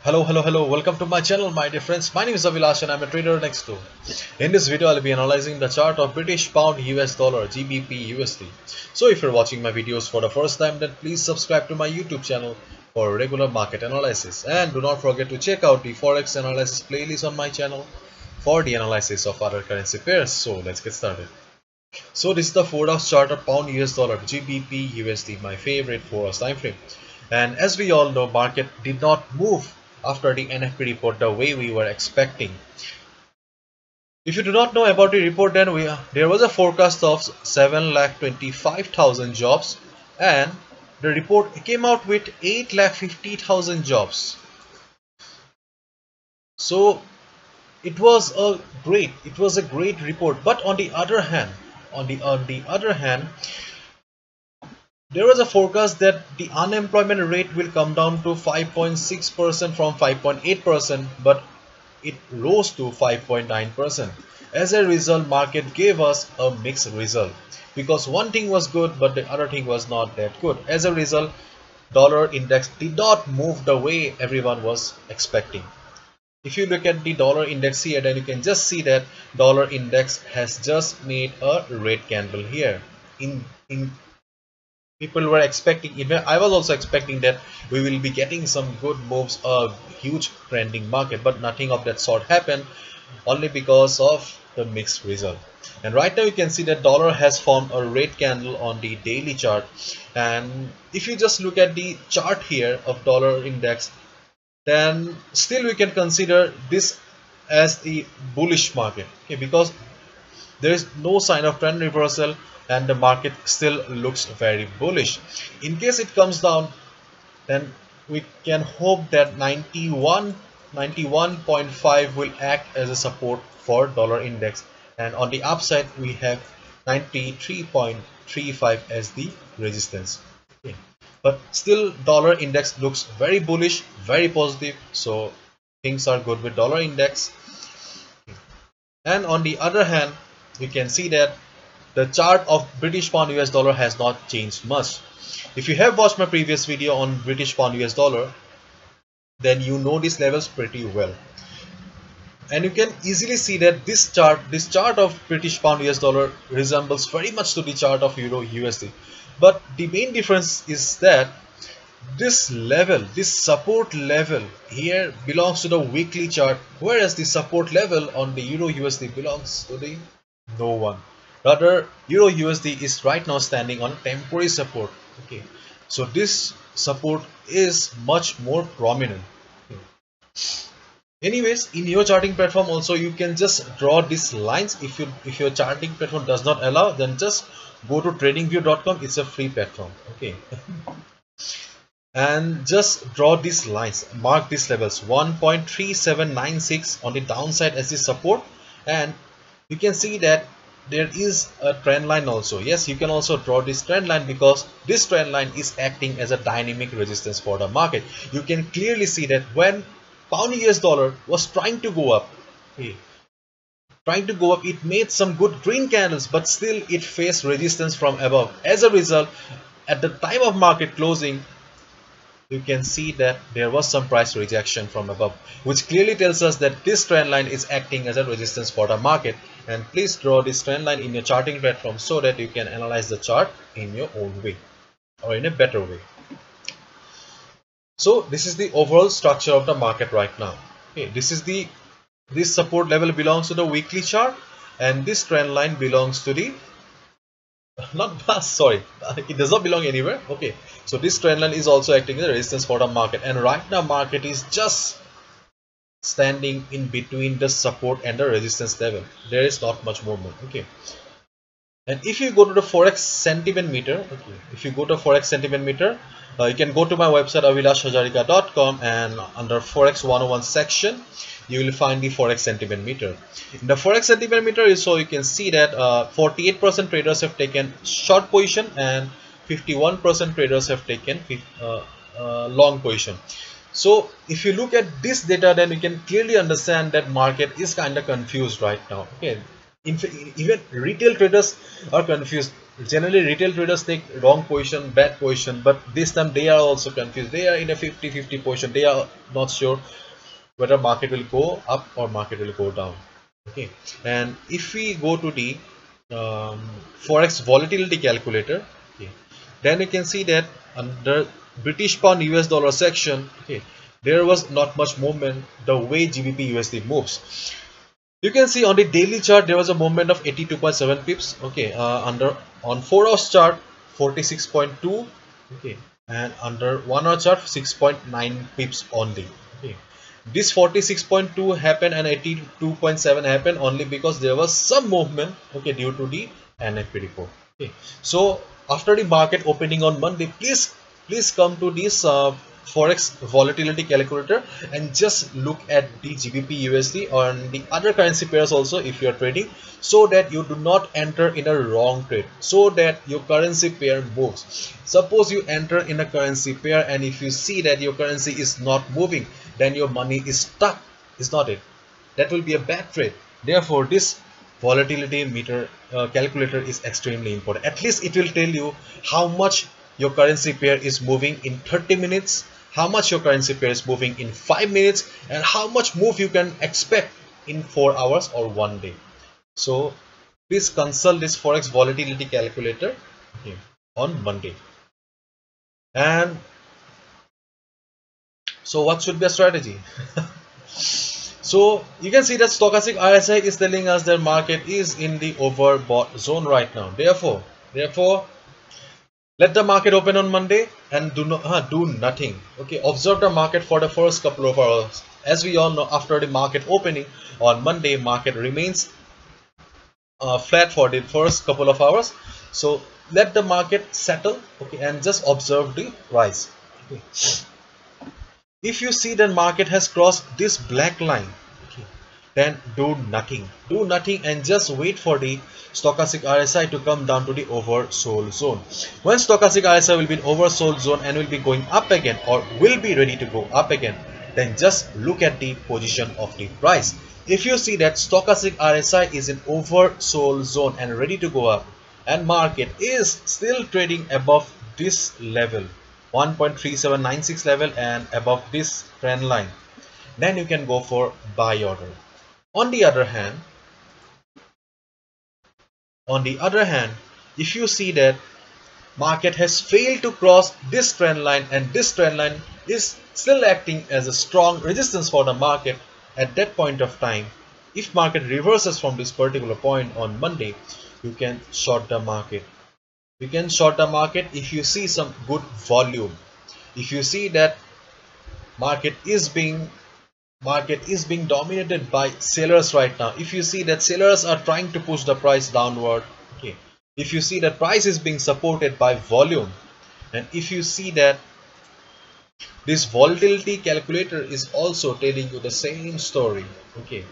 Hello, welcome to my channel, my dear friends. My name is Avilash and I'm a trader next door. In this video, I'll be analyzing the chart of British Pound US Dollar GBP USD. So if you're watching my videos for the first time, then please subscribe to my YouTube channel for regular market analysis. And do not forget to check out the Forex analysis playlist on my channel for the analysis of other currency pairs. So let's get started. So this is the 4-hour chart of Pound US Dollar GBP USD, my favorite 4-hour time frame. And as we all know, market did not move after the NFP report the way we were expecting. If you do not know about the report, then there was a forecast of 7,25,000 jobs, and the report came out with 8,50,000 jobs. So it was a great report. But on the other hand, there was a forecast that the unemployment rate will come down to 5.6% from 5.8%, but it rose to 5.9%. As a result, market gave us a mixed result because one thing was good but the other thing was not that good. As a result, dollar index did not move the way everyone was expecting. If you look at the dollar index here, then you can just see that dollar index has just made a red candle here. People were expecting, even I was also expecting, that we will be getting some good moves, a huge trending market, but nothing of that sort happened, only because of the mixed result. And right now you can see that dollar has formed a red candle on the daily chart, and if you just look at the chart here of dollar index, then still we can consider this as the bullish market, okay, because there is no sign of trend reversal and the market still looks very bullish. In case it comes down, then we can hope that 91.5 will act as a support for dollar index, and on the upside we have 93.35 as the resistance. Okay. But still dollar index looks very bullish, very positive, so things are good with dollar index. And on the other hand, you can see that the chart of British Pound US Dollar has not changed much. If you have watched my previous video on British Pound US Dollar, then you know these levels pretty well. And you can easily see that this chart of British Pound US Dollar resembles very much to the chart of Euro USD. But the main difference is that this level, this support level here, belongs to the weekly chart, whereas the support level on the Euro USD belongs to the no one. Rather, Euro USD is right now standing on temporary support. Okay, so this support is much more prominent. Okay. Anyways, in your charting platform also you can just draw these lines. If your charting platform does not allow, then just go to tradingview.com. It's a free platform. Okay. And just draw these lines, mark these levels, 1.3796 on the downside as the support, and you can see that there is a trend line also. Yes, you can also draw this trend line because this trend line is acting as a dynamic resistance for the market. You can clearly see that when pound US dollar was trying to go up, it made some good green candles, but still it faced resistance from above. As a result, at the time of market closing, you can see that there was some price rejection from above, which clearly tells us that this trend line is acting as a resistance for the market. And please draw this trend line in your charting platform so that you can analyze the chart in your own way or in a better way. So this is the overall structure of the market right now. Okay, this support level belongs to the weekly chart, and this trend line belongs to the sorry, it does not belong anywhere. Okay, so this trend line is also acting as a resistance for the market, and right now market is just standing in between the support and the resistance level. There is not much movement. Okay, and if you go to the Forex sentiment meter, okay, if you go to Forex sentiment meter, you can go to my website avilashhajarika.com, and under Forex 101 section you will find the Forex sentiment meter. In the Forex sentiment meter, so you can see that 48% traders have taken short position and 51% traders have taken long position. So if you look at this data, then you can clearly understand that market is kind of confused right now. Okay, even retail traders are confused. generally retail traders take wrong position, bad position, but this time they are also confused. They are in a 50-50 position. They are not sure whether market will go up or market will go down. Okay, and if we go to the Forex volatility calculator, okay, then you can see that under British pound US dollar section, okay, there was not much movement the way GBP USD moves. You can see on the daily chart there was a movement of 82.7 pips. Okay, under on 4 hours chart 46.2. Okay, and under 1 hour chart 6.9 pips only. Okay, this 46.2 happened and 82.7 happened only because there was some movement. Okay, due to the NFP report. Okay, so after the market opening on Monday, please come to this Forex volatility calculator and just look at the GBP USD or the other currency pairs also if you are trading, so that you do not enter in a wrong trade, so that your currency pair moves. Suppose you enter in a currency pair and if you see that your currency is not moving, then your money is stuck, is not it? That will be a bad trade. Therefore this volatility meter calculator is extremely important. At least it will tell you how much your currency pair is moving in 30 minutes, how much your currency pair is moving in 5 minutes, and how much move you can expect in 4 hours or 1 day. So please consult this Forex volatility calculator, okay, on Monday. And so what should be a strategy? So you can see that stochastic RSI is telling us that market is in the overbought zone right now. Therefore let the market open on Monday and do nothing. Okay, observe the market for the first couple of hours. As we all know, after the market opening on Monday, market remains flat for the first couple of hours. So let the market settle, okay, and just observe the rise. Okay. If you see that market has crossed this black line, okay, then do nothing and just wait for the stochastic RSI to come down to the oversold zone. When stochastic RSI will be in oversold zone and will be going up again or will be ready to go up again, then just look at the position of the price. If you see that stochastic RSI is in oversold zone and ready to go up, and market is still trading above this level 1.3796 level and above this trend line, then you can go for buy order. On the other hand, if you see that market has failed to cross this trend line and this trend line is still acting as a strong resistance for the market, at that point of time, if market reverses from this particular point on Monday, you can short the market. You can short the market if you see some good volume. If you see that market is being dominated by sellers right now, if you see that sellers are trying to push the price downward, okay, if you see that price is being supported by volume, and if you see that this volatility calculator is also telling you the same story, okay,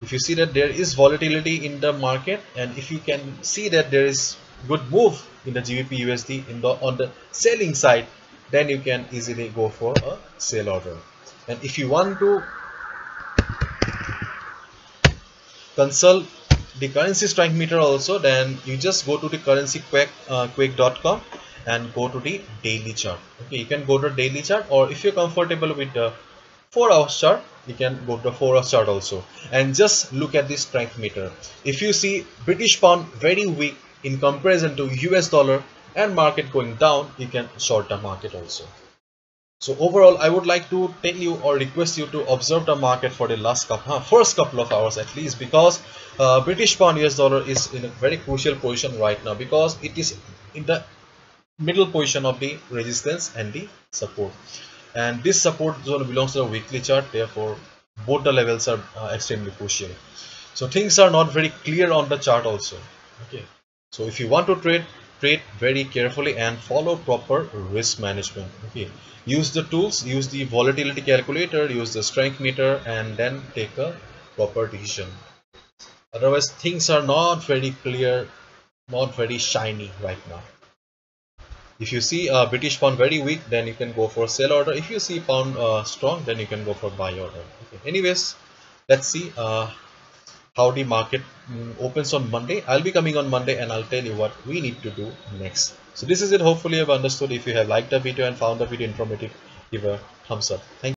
if you see that there is volatility in the market and if you can see that there is good move in the GBP USD on the selling side, then you can easily go for a sell order. And if you want to consult the currency strength meter also, then you just go to the currencyquake.com and go to the daily chart. Okay, you can go to the daily chart, or if you're comfortable with the 4 hours chart, you can go to the 4 hours chart also and just look at the strength meter. If you see British pound very weak in comparison to US dollar and market going down, you can short the market also. So overall, I would like to tell you or request you to observe the market for the first couple of hours at least, because British pound US dollar is in a very crucial position right now, because it is in the middle position of the resistance and the support, and this support zone belongs to the weekly chart. Therefore both the levels are extremely crucial. So things are not very clear on the chart also. Okay, so if you want to trade very carefully and follow proper risk management. Okay, use the tools, use the volatility calculator, use the strength meter, and then take a proper decision. Otherwise things are not very clear, not very shiny right now. If you see British pound very weak, then you can go for sell order. If you see pound strong, then you can go for buy order. Okay. Anyways, let's see how the market opens on Monday. I'll be coming on Monday and I'll tell you what we need to do next. So this is it. Hopefully you've understood. If you have liked the video and found the video informative, give a thumbs up. Thank you.